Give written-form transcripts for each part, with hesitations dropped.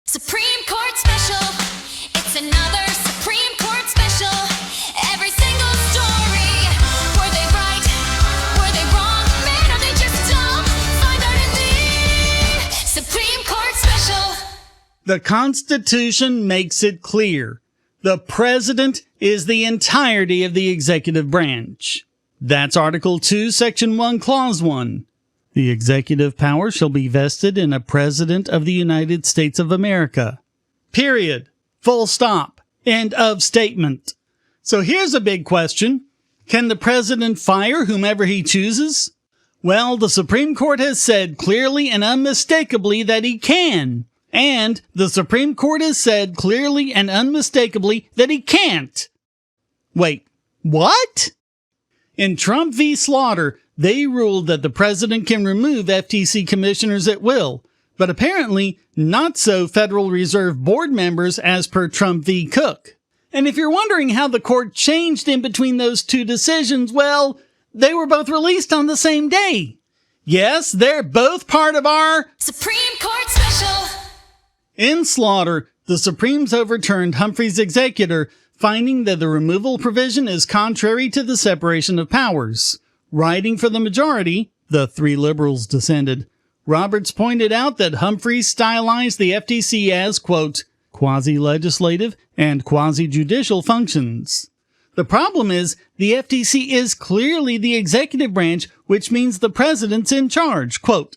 Supreme Court special. It's another Supreme Court special. Every single story. Were they right? Were they wrong? Man, are they just dumb? Find out in the Supreme Court special. The Constitution makes it clear. The President is the entirety of the executive branch. That's Article 2, Section 1, Clause 1. The executive power shall be vested in a President of the United States of America. Period. Full stop. End of statement. So here's a big question. Can the President fire whomever he chooses? Well, the Supreme Court has said clearly and unmistakably that he can. And the Supreme Court has said clearly and unmistakably that he can't. Wait, what? In Trump v. Slaughter, they ruled that the president can remove FTC commissioners at will, but apparently not so Federal Reserve Board members as per Trump v. Cook. And if you're wondering how the court changed in between those two decisions, well, they were both released on the same day. Yes, they're both part of our Supreme Court special. In Slaughter, the Supremes overturned Humphrey's Executor, finding that the removal provision is contrary to the separation of powers. Writing for the majority, the three liberals dissented. Roberts pointed out that Humphrey stylized the FTC as, quote, quasi-legislative and quasi-judicial functions. The problem is, the FTC is clearly the executive branch, which means the president's in charge, quote,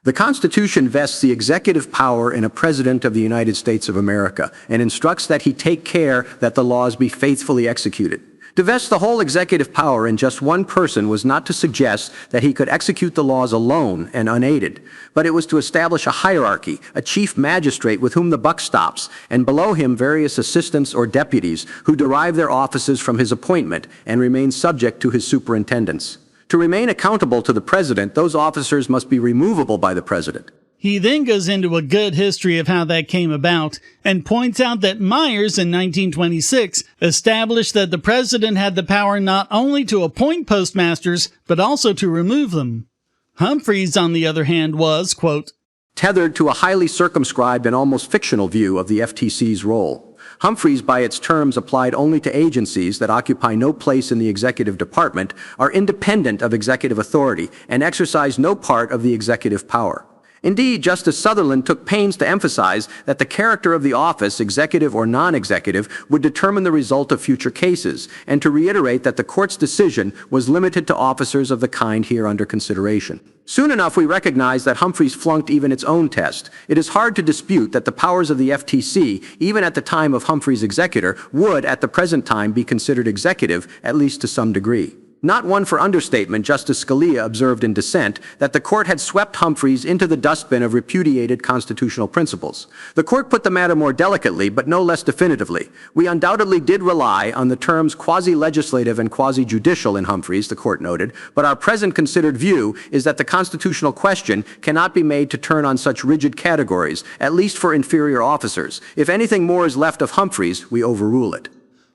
The Constitution vests the executive power in a President of the United States of America and instructs that he take care that the laws be faithfully executed. To vest the whole executive power in just one person was not to suggest that he could execute the laws alone and unaided, but it was to establish a hierarchy, a chief magistrate with whom the buck stops, and below him various assistants or deputies who derive their offices from his appointment and remain subject to his superintendence. To remain accountable to the President, those officers must be removable by the President. He then goes into a good history of how that came about and points out that Myers in 1926 established that the President had the power not only to appoint postmasters, but also to remove them. Humphreys, on the other hand, was, quote, tethered to a highly circumscribed and almost fictional view of the FTC's role. Humphreys, by its terms applied only to agencies that occupy no place in the executive department, are independent of executive authority and exercise no part of the executive power. Indeed, Justice Sutherland took pains to emphasize that the character of the office, executive or non-executive, would determine the result of future cases, and to reiterate that the court's decision was limited to officers of the kind here under consideration. Soon enough, we recognized that Humphreys flunked even its own test. It is hard to dispute that the powers of the FTC, even at the time of Humphrey's executor, would at the present time be considered executive, at least to some degree. Not one for understatement, Justice Scalia observed in dissent that the court had swept Humphreys into the dustbin of repudiated constitutional principles. The court put the matter more delicately, but no less definitively. We undoubtedly did rely on the terms quasi-legislative and quasi-judicial in Humphreys, the court noted, but our present considered view is that the constitutional question cannot be made to turn on such rigid categories, at least for inferior officers. If anything more is left of Humphreys, we overrule it.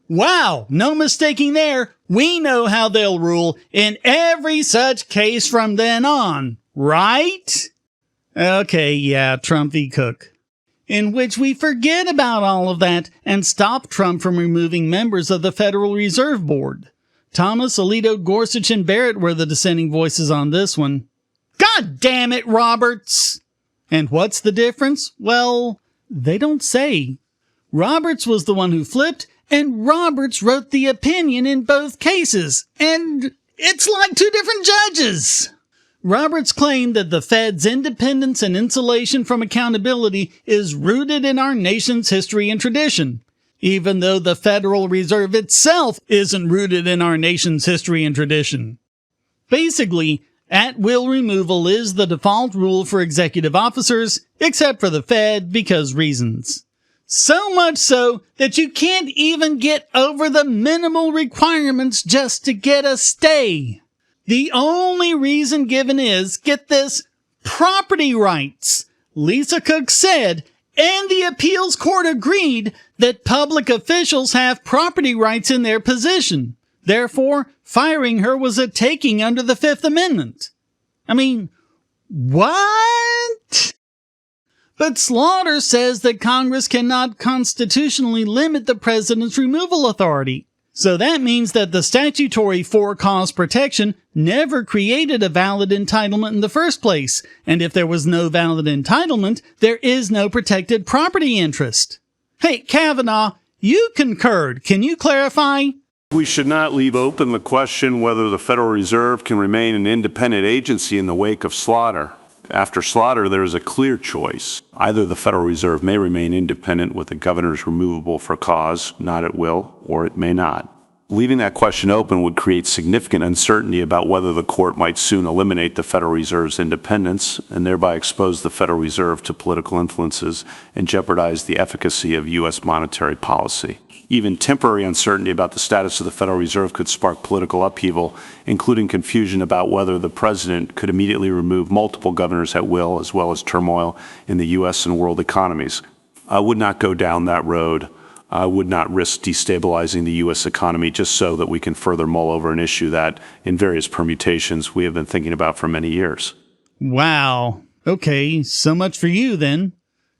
Wow, no mistaking there. We know how they'll rule in every such case from then on, right? Okay, yeah, Trump v. Cook. In which we forget about all of that and stop Trump from removing members of the Federal Reserve Board. Thomas, Alito, Gorsuch, and Barrett were the dissenting voices on this one. God damn it, Roberts! And what's the difference? Well, they don't say. Roberts was the one who flipped, and Roberts wrote the opinion in both cases, and it's like two different judges. Roberts claimed that the Fed's independence and insulation from accountability is rooted in our nation's history and tradition, even though the Federal Reserve itself isn't rooted in our nation's history and tradition. Basically, at-will removal is the default rule for executive officers, except for the Fed because reasons. So much so that you can't even get over the minimal requirements just to get a stay. The only reason given is, get this, property rights. Lisa Cook said, and the appeals court agreed, that public officials have property rights in their position. Therefore, firing her was a taking under the Fifth Amendment. I mean, what? But Slaughter says that Congress cannot constitutionally limit the president's removal authority. So that means that the statutory for-cause protection never created a valid entitlement in the first place. And if there was no valid entitlement, there is no protected property interest. Hey, Kavanaugh, you concurred. Can you clarify? We should not leave open the question whether the Federal Reserve can remain an independent agency in the wake of Slaughter. After Slaughter, there is a clear choice. Either the Federal Reserve may remain independent with the governors removable for cause, not at will, or it may not. Leaving that question open would create significant uncertainty about whether the court might soon eliminate the Federal Reserve's independence and thereby expose the Federal Reserve to political influences and jeopardize the efficacy of U.S. monetary policy. Even temporary uncertainty about the status of the Federal Reserve could spark political upheaval, including confusion about whether the president could immediately remove multiple governors at will, as well as turmoil in the U.S. and world economies. I would not go down that road. I would not risk destabilizing the U.S. economy just so that we can further mull over an issue that, in various permutations, we have been thinking about for many years. Wow. Okay, so much for you then.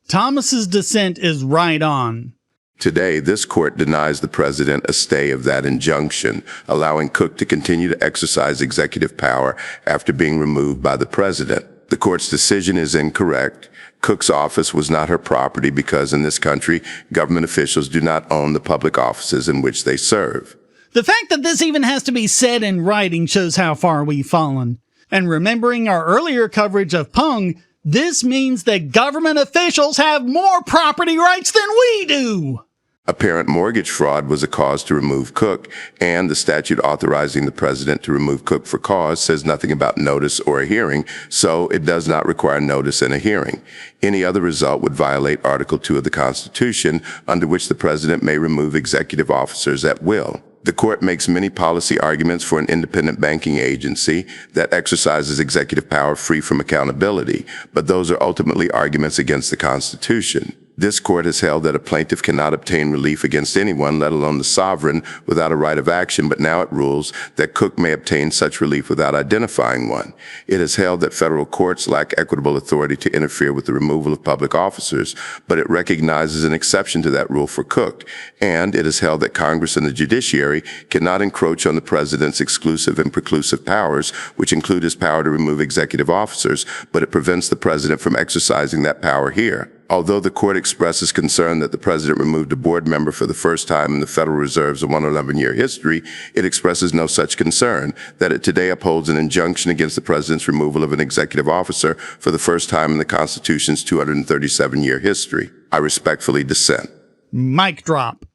Thomas's dissent is right on. Today, this court denies the president a stay of that injunction, allowing Cook to continue to exercise executive power after being removed by the president. The court's decision is incorrect. Cook's office was not her property because in this country, government officials do not own the public offices in which they serve. The fact that this even has to be said in writing shows how far we've fallen. And remembering our earlier coverage of Pung, this means that government officials have more property rights than we do. Apparent mortgage fraud was a cause to remove Cook, and the statute authorizing the president to remove Cook for cause says nothing about notice or a hearing, so it does not require notice and a hearing. Any other result would violate Article 2 of the Constitution, under which the president may remove executive officers at will. The court makes many policy arguments for an independent banking agency that exercises executive power free from accountability, but those are ultimately arguments against the Constitution. This court has held that a plaintiff cannot obtain relief against anyone, let alone the sovereign, without a right of action, but now it rules that Cook may obtain such relief without identifying one. It has held that federal courts lack equitable authority to interfere with the removal of public officers, but it recognizes an exception to that rule for Cook. And it has held that Congress and the judiciary cannot encroach on the president's exclusive and preclusive powers, which include his power to remove executive officers, but it prevents the president from exercising that power here. Although the court expresses concern that the president removed a board member for the first time in the Federal Reserve's 111-year history, it expresses no such concern, that it today upholds an injunction against the president's removal of an executive officer for the first time in the Constitution's 237-year history. I respectfully dissent. Mic drop.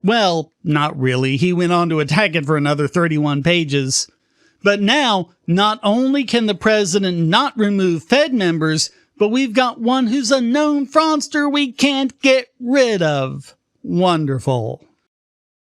Well, not really. He went on to attack it for another 31 pages. But now, not only can the president not remove Fed members, but we've got one who's a known fraudster we can't get rid of. Wonderful.